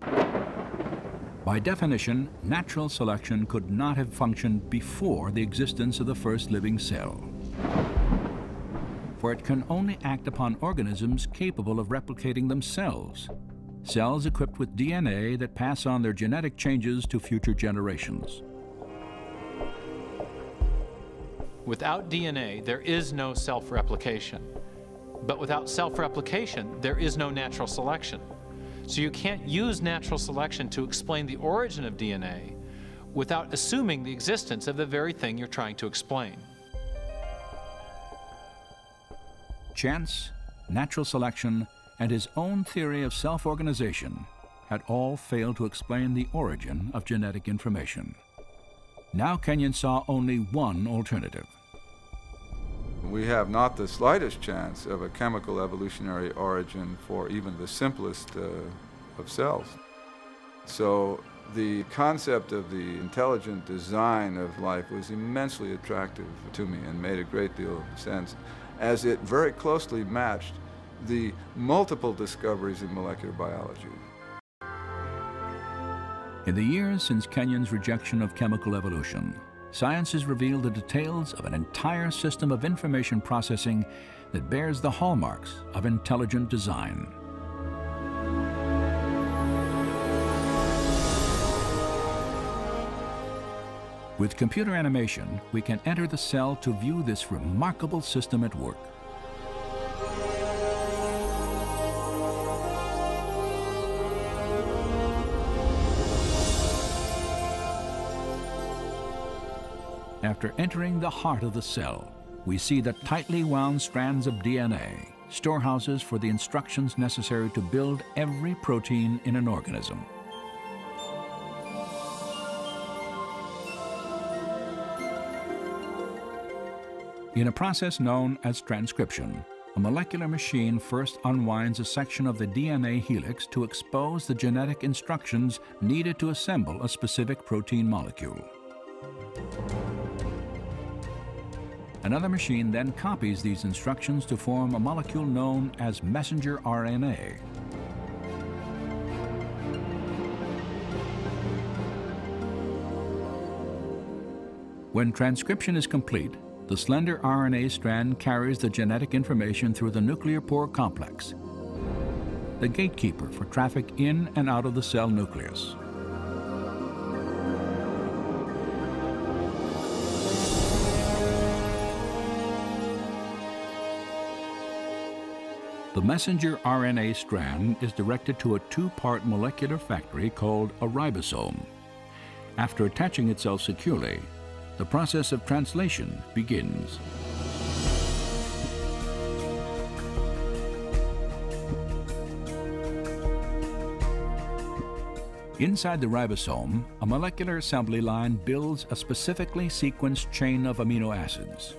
By definition, natural selection could not have functioned before the existence of the first living cell, for it can only act upon organisms capable of replicating themselves, cells equipped with DNA that pass on their genetic changes to future generations. Without DNA, there is no self-replication. But without self-replication, there is no natural selection. So you can't use natural selection to explain the origin of DNA without assuming the existence of the very thing you're trying to explain. Chance, natural selection, and his own theory of self-organization had all failed to explain the origin of genetic information. Now Kenyon saw only one alternative. We have not the slightest chance of a chemical evolutionary origin for even the simplest of cells. So the concept of the intelligent design of life was immensely attractive to me and made a great deal of sense, as it very closely matched the multiple discoveries in molecular biology. In the years since Kenyon's rejection of chemical evolution, science has revealed the details of an entire system of information processing that bears the hallmarks of intelligent design. With computer animation, we can enter the cell to view this remarkable system at work. After entering the heart of the cell, we see the tightly wound strands of DNA, storehouses for the instructions necessary to build every protein in an organism. In a process known as transcription, a molecular machine first unwinds a section of the DNA helix to expose the genetic instructions needed to assemble a specific protein molecule. Another machine then copies these instructions to form a molecule known as messenger RNA. When transcription is complete, the slender RNA strand carries the genetic information through the nuclear pore complex, the gatekeeper for traffic in and out of the cell nucleus. The messenger RNA strand is directed to a two-part molecular factory called a ribosome. After attaching itself securely, the process of translation begins. Inside the ribosome, a molecular assembly line builds a specifically sequenced chain of amino acids.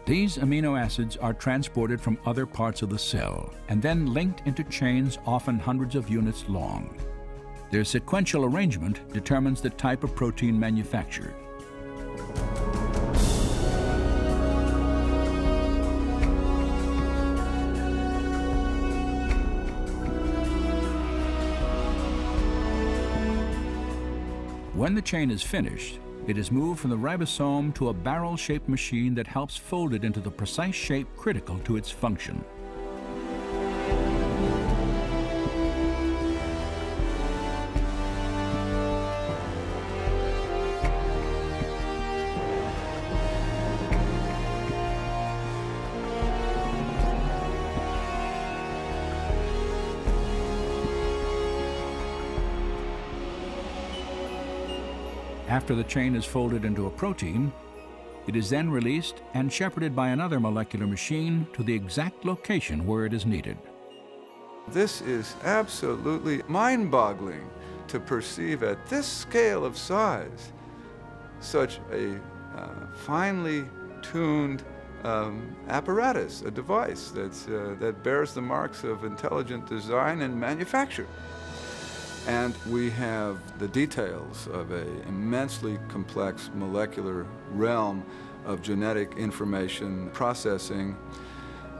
These amino acids are transported from other parts of the cell and then linked into chains often hundreds of units long. Their sequential arrangement determines the type of protein manufactured. When the chain is finished, it is moved from the ribosome to a barrel-shaped machine that helps fold it into the precise shape critical to its function. After the chain is folded into a protein, it is then released and shepherded by another molecular machine to the exact location where it is needed. This is absolutely mind-boggling to perceive at this scale of size such a finely tuned apparatus, a device that bears the marks of intelligent design and manufacture. And we have the details of an immensely complex molecular realm of genetic information processing.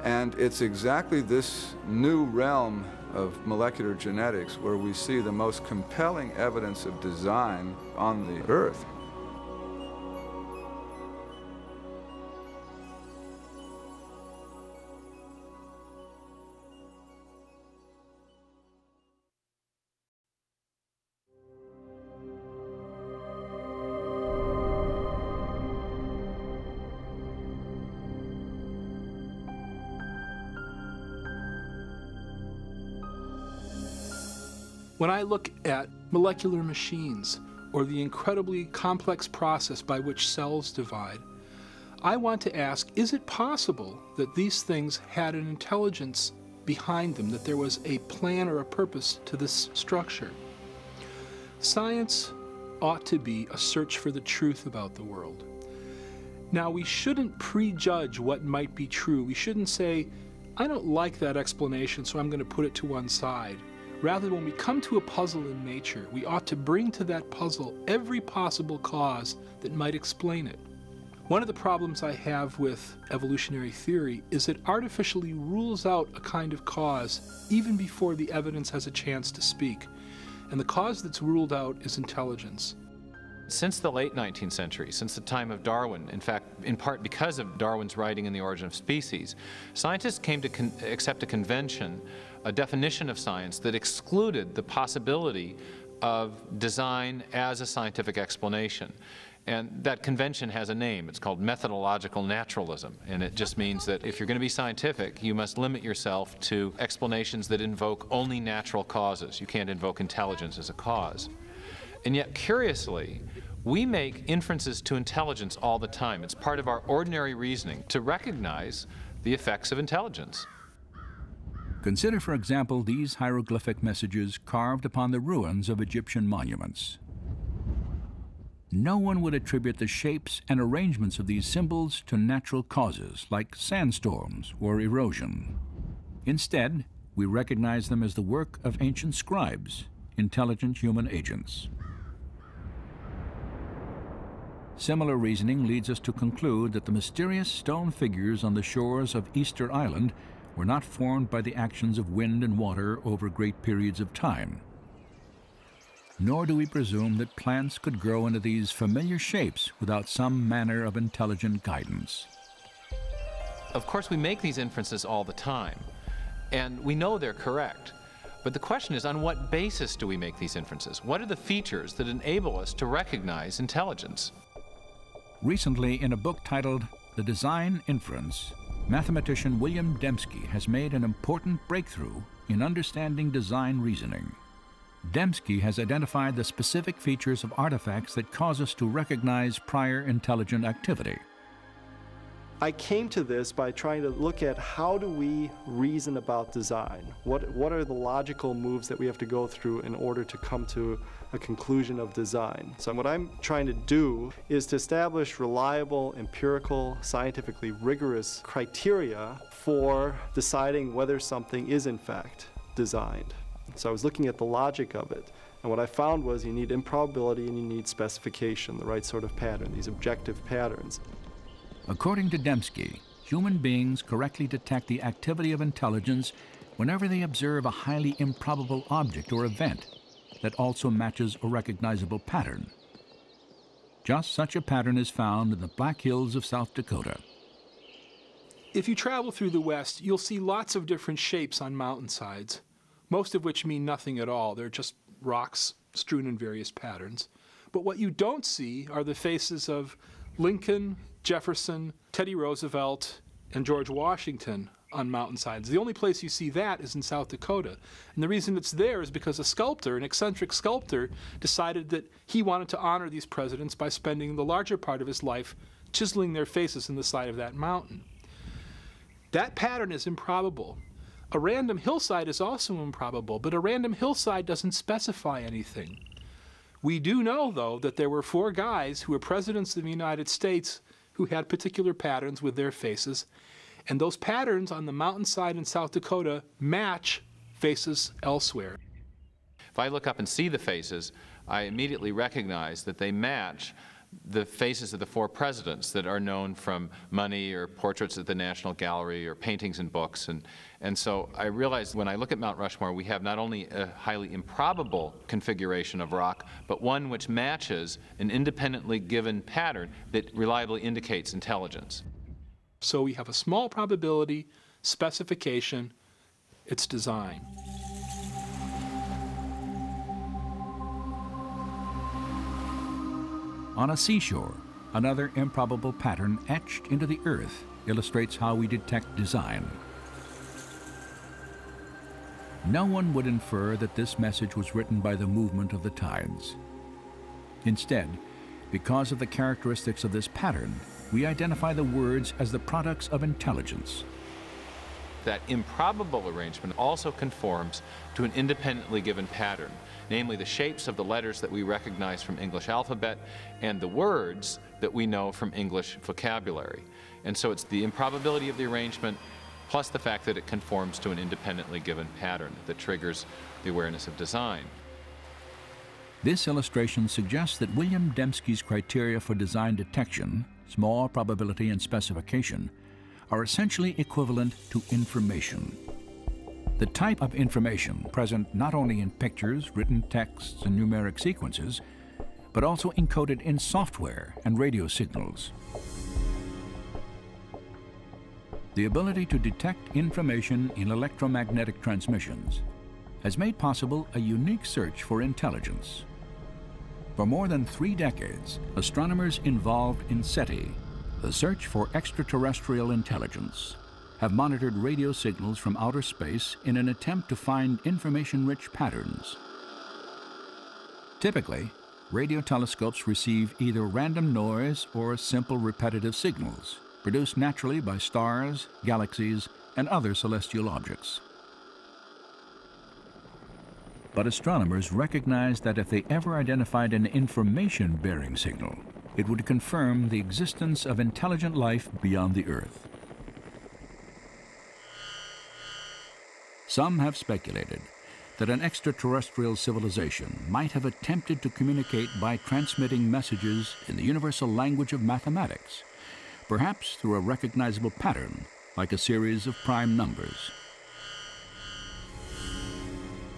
And it's exactly this new realm of molecular genetics where we see the most compelling evidence of design on the Earth. When I look at molecular machines or the incredibly complex process by which cells divide, I want to ask, is it possible that these things had an intelligence behind them, that there was a plan or a purpose to this structure? Science ought to be a search for the truth about the world. Now, we shouldn't prejudge what might be true. We shouldn't say, I don't like that explanation, so I'm going to put it to one side. Rather, when we come to a puzzle in nature, we ought to bring to that puzzle every possible cause that might explain it. One of the problems I have with evolutionary theory is it artificially rules out a kind of cause even before the evidence has a chance to speak. And the cause that's ruled out is intelligence. Since the late 19th century, since the time of Darwin, in fact, in part because of Darwin's writing in The Origin of Species, scientists came to accept a convention, a definition of science that excluded the possibility of design as a scientific explanation. And that convention has a name. It's called methodological naturalism. And it just means that if you're going to be scientific, you must limit yourself to explanations that invoke only natural causes. You can't invoke intelligence as a cause. And yet, curiously, we make inferences to intelligence all the time. It's part of our ordinary reasoning to recognize the effects of intelligence. Consider, for example, these hieroglyphic messages carved upon the ruins of Egyptian monuments. No one would attribute the shapes and arrangements of these symbols to natural causes like sandstorms or erosion. Instead, we recognize them as the work of ancient scribes, intelligent human agents. Similar reasoning leads us to conclude that the mysterious stone figures on the shores of Easter Island were not formed by the actions of wind and water over great periods of time. Nor do we presume that plants could grow into these familiar shapes without some manner of intelligent guidance. Of course, we make these inferences all the time, and we know they're correct. But the question is, on what basis do we make these inferences? What are the features that enable us to recognize intelligence? Recently, in a book titled The Design Inference, mathematician William Dembski has made an important breakthrough in understanding design reasoning. Dembski has identified the specific features of artifacts that cause us to recognize prior intelligent activity. I came to this by trying to look at how do we reason about design? What are the logical moves that we have to go through in order to come to a conclusion of design? So what I'm trying to do is to establish reliable, empirical, scientifically rigorous criteria for deciding whether something is in fact designed. So I was looking at the logic of it, and what I found was you need improbability and you need specification, the right sort of pattern, these objective patterns. According to Dembski, human beings correctly detect the activity of intelligence whenever they observe a highly improbable object or event that also matches a recognizable pattern. Just such a pattern is found in the Black Hills of South Dakota. If you travel through the West, you'll see lots of different shapes on mountainsides, most of which mean nothing at all. They're just rocks strewn in various patterns. But what you don't see are the faces of Lincoln, Jefferson, Teddy Roosevelt, and George Washington on mountainsides. The only place you see that is in South Dakota. And the reason it's there is because a sculptor, an eccentric sculptor, decided that he wanted to honor these presidents by spending the larger part of his life chiseling their faces in the side of that mountain. That pattern is improbable. A random hillside is also improbable, but a random hillside doesn't specify anything. We do know, though, that there were 4 guys who were presidents of the United States who had particular patterns with their faces, and those patterns on the mountainside in South Dakota match faces elsewhere. If I look up and see the faces, I immediately recognize that they match the faces of the 4 presidents that are known from money or portraits at the National Gallery or paintings and books. And so I realized when I look at Mount Rushmore, we have not only a highly improbable configuration of rock, but one which matches an independently given pattern that reliably indicates intelligence. So we have a small probability, specification, its design. On a seashore, another improbable pattern etched into the earth illustrates how we detect design. No one would infer that this message was written by the movement of the tides. Instead, because of the characteristics of this pattern, we identify the words as the products of intelligence. That improbable arrangement also conforms to an independently given pattern, namely the shapes of the letters that we recognize from English alphabet and the words that we know from English vocabulary. And so it's the improbability of the arrangement plus the fact that it conforms to an independently given pattern that triggers the awareness of design. This illustration suggests that William Dembski's criteria for design detection, small probability and specification, are essentially equivalent to information. The type of information present not only in pictures, written texts, and numeric sequences, but also encoded in software and radio signals. The ability to detect information in electromagnetic transmissions has made possible a unique search for intelligence. For more than 3 decades, astronomers involved in SETI, the search for extraterrestrial intelligence, have monitored radio signals from outer space in an attempt to find information-rich patterns. Typically, radio telescopes receive either random noise or simple repetitive signals, produced naturally by stars, galaxies, and other celestial objects. But astronomers recognized that if they ever identified an information-bearing signal, it would confirm the existence of intelligent life beyond the Earth. Some have speculated that an extraterrestrial civilization might have attempted to communicate by transmitting messages in the universal language of mathematics, perhaps through a recognizable pattern, like a series of prime numbers.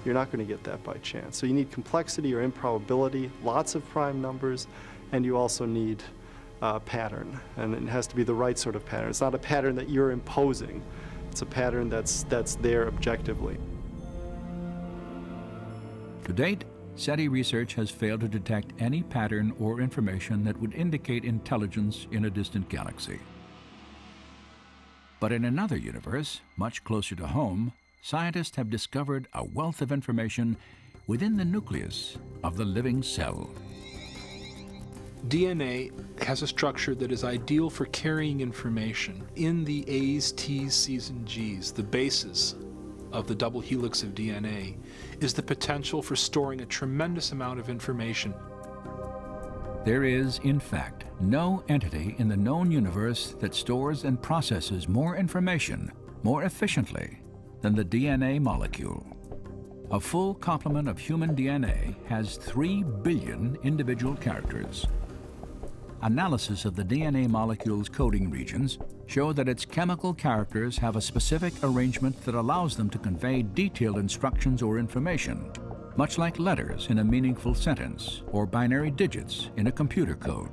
You're not going to get that by chance. So you need complexity or improbability, lots of prime numbers, and you also need pattern. And it has to be the right sort of pattern. It's not a pattern that you're imposing. It's a pattern that's there objectively. To date, SETI research has failed to detect any pattern or information that would indicate intelligence in a distant galaxy. But in another universe, much closer to home, scientists have discovered a wealth of information within the nucleus of the living cell. DNA has a structure that is ideal for carrying information. In the A's, T's, C's, and G's, the bases of the double helix of DNA, is the potential for storing a tremendous amount of information. There is, in fact, no entity in the known universe that stores and processes more information more efficiently than the DNA molecule. A full complement of human DNA has 3 billion individual characters. Analysis of the DNA molecule's coding regions show that its chemical characters have a specific arrangement that allows them to convey detailed instructions or information, much like letters in a meaningful sentence or binary digits in a computer code.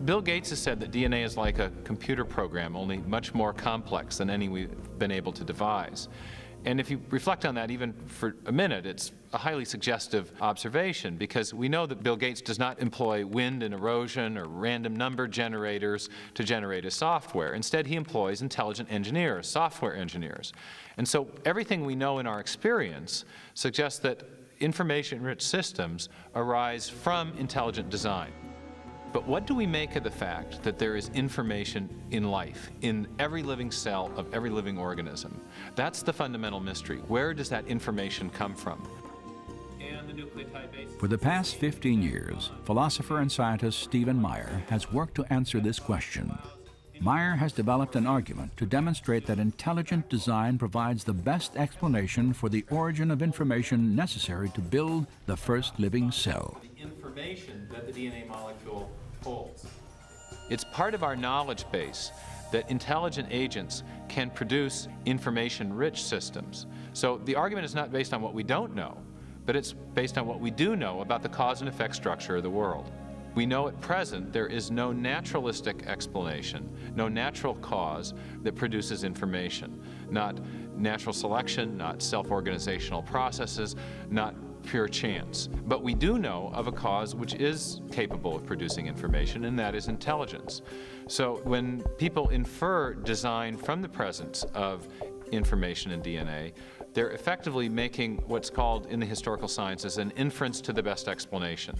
Bill Gates has said that DNA is like a computer program, only much more complex than any we've been able to devise. And if you reflect on that even for a minute, it's a highly suggestive observation, because we know that Bill Gates does not employ wind and erosion or random number generators to generate his software. Instead, he employs intelligent engineers, software engineers. And so everything we know in our experience suggests that information-rich systems arise from intelligent design. But what do we make of the fact that there is information in life, in every living cell of every living organism? That's the fundamental mystery. Where does that information come from? For the past 15 years, philosopher and scientist Stephen Meyer has worked to answer this question. Meyer has developed an argument to demonstrate that intelligent design provides the best explanation for the origin of information necessary to build the first living cell. information that the DNA molecule holds. It's part of our knowledge base that intelligent agents can produce information-rich systems. So the argument is not based on what we don't know, but it's based on what we do know about the cause and effect structure of the world. We know at present there is no naturalistic explanation, no natural cause that produces information. Not natural selection, not self-organizational processes, not pure chance. But we do know of a cause which is capable of producing information, and that is intelligence. So when people infer design from the presence of information in DNA, they're effectively making what's called in the historical sciences an inference to the best explanation.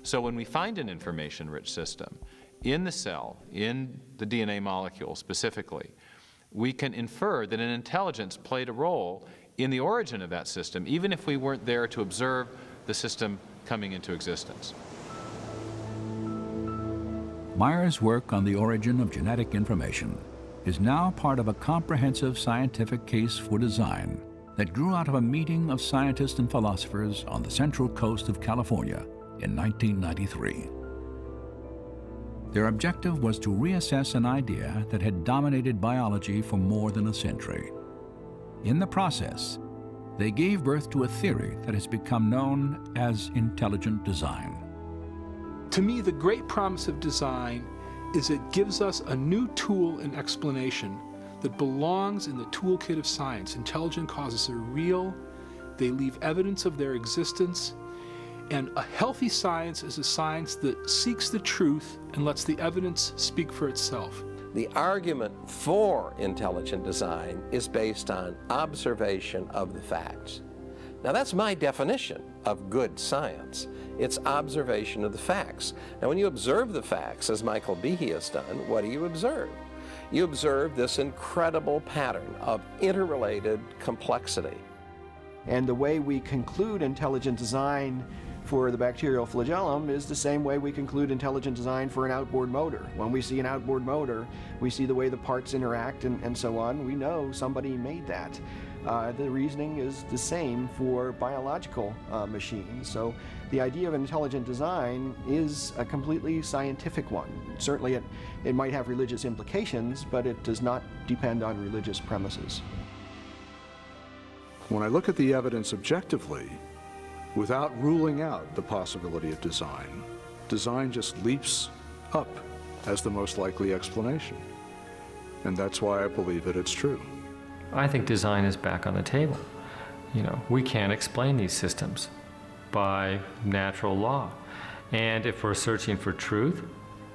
So when we find an information-rich system in the cell, in the DNA molecule specifically, we can infer that an intelligence played a role in the origin of that system, even if we weren't there to observe the system coming into existence. Meyer's work on the origin of genetic information is now part of a comprehensive scientific case for design that grew out of a meeting of scientists and philosophers on the central coast of California in 1993. Their objective was to reassess an idea that had dominated biology for more than a century. In the process, they gave birth to a theory that has become known as intelligent design. To me, the great promise of design is it gives us a new tool and explanation that belongs in the toolkit of science. Intelligent causes are real, they leave evidence of their existence, and a healthy science is a science that seeks the truth and lets the evidence speak for itself. The argument for intelligent design is based on observation of the facts. Now that's my definition of good science. It's observation of the facts. Now when you observe the facts, as Michael Behe has done, what do you observe? You observe this incredible pattern of interrelated complexity. And the way we conclude intelligent design for the bacterial flagellum is the same way we conclude intelligent design for an outboard motor. When we see an outboard motor, we see the way the parts interact and so on. We know somebody made that. The reasoning is the same for biological machines. So the idea of intelligent design is a completely scientific one. Certainly it might have religious implications, but it does not depend on religious premises. When I look at the evidence objectively, without ruling out the possibility of design, design just leaps up as the most likely explanation. And that's why I believe that it's true. I think design is back on the table. You know, we can't explain these systems by natural law. And if we're searching for truth,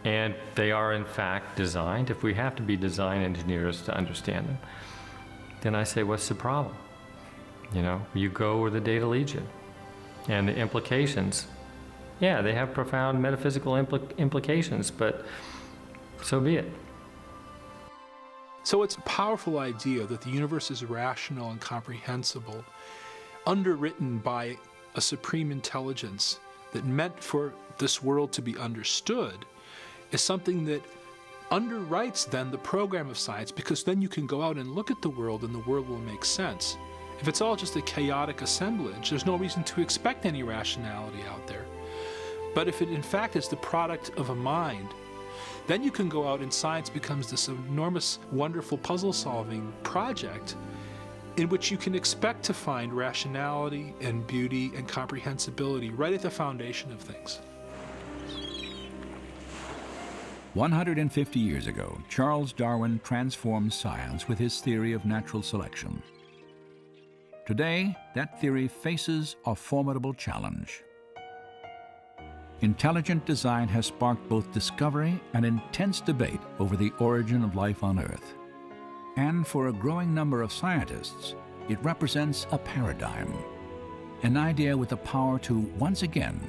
and they are in fact designed, if we have to be design engineers to understand them, then I say, what's the problem? You know, you go where the data leads you. And the implications, yeah, they have profound metaphysical implications, but so be it. So it's a powerful idea that the universe is rational and comprehensible, underwritten by a supreme intelligence that meant for this world to be understood, is something that underwrites then the program of science, because then you can go out and look at the world and the world will make sense. If it's all just a chaotic assemblage, there's no reason to expect any rationality out there. But if it in fact is the product of a mind, then you can go out and science becomes this enormous, wonderful puzzle-solving project in which you can expect to find rationality and beauty and comprehensibility right at the foundation of things. 150 years ago, Charles Darwin transformed science with his theory of natural selection. Today, that theory faces a formidable challenge. Intelligent design has sparked both discovery and intense debate over the origin of life on Earth. And for a growing number of scientists, it represents a paradigm, an idea with the power to, once again,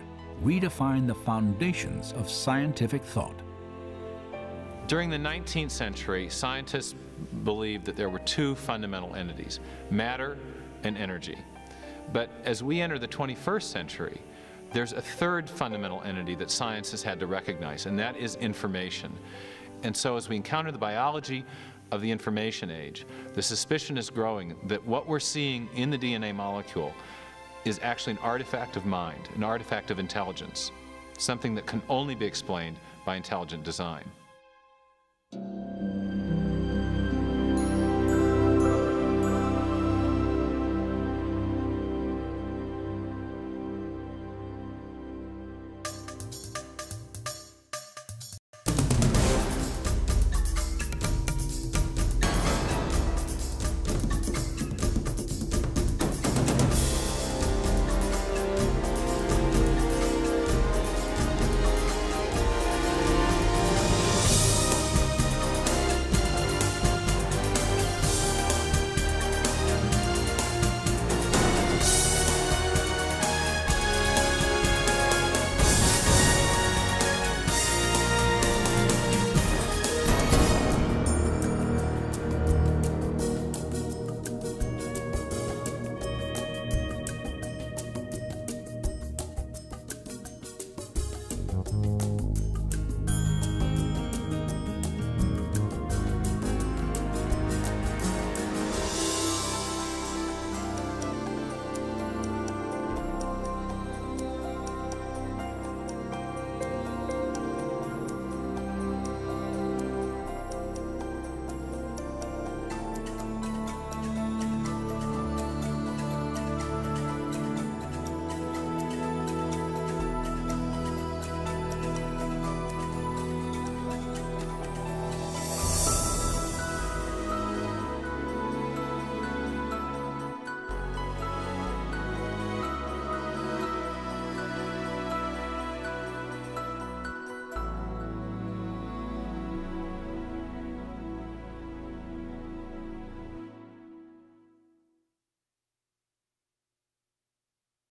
redefine the foundations of scientific thought. During the 19th century, scientists believed that there were two fundamental entities, matter and energy. But as we enter the 21st century, there's a third fundamental entity that science has had to recognize, and that is information. And so as we encounter the biology of the information age, the suspicion is growing that what we're seeing in the DNA molecule is actually an artifact of mind, an artifact of intelligence. something that can only be explained by intelligent design.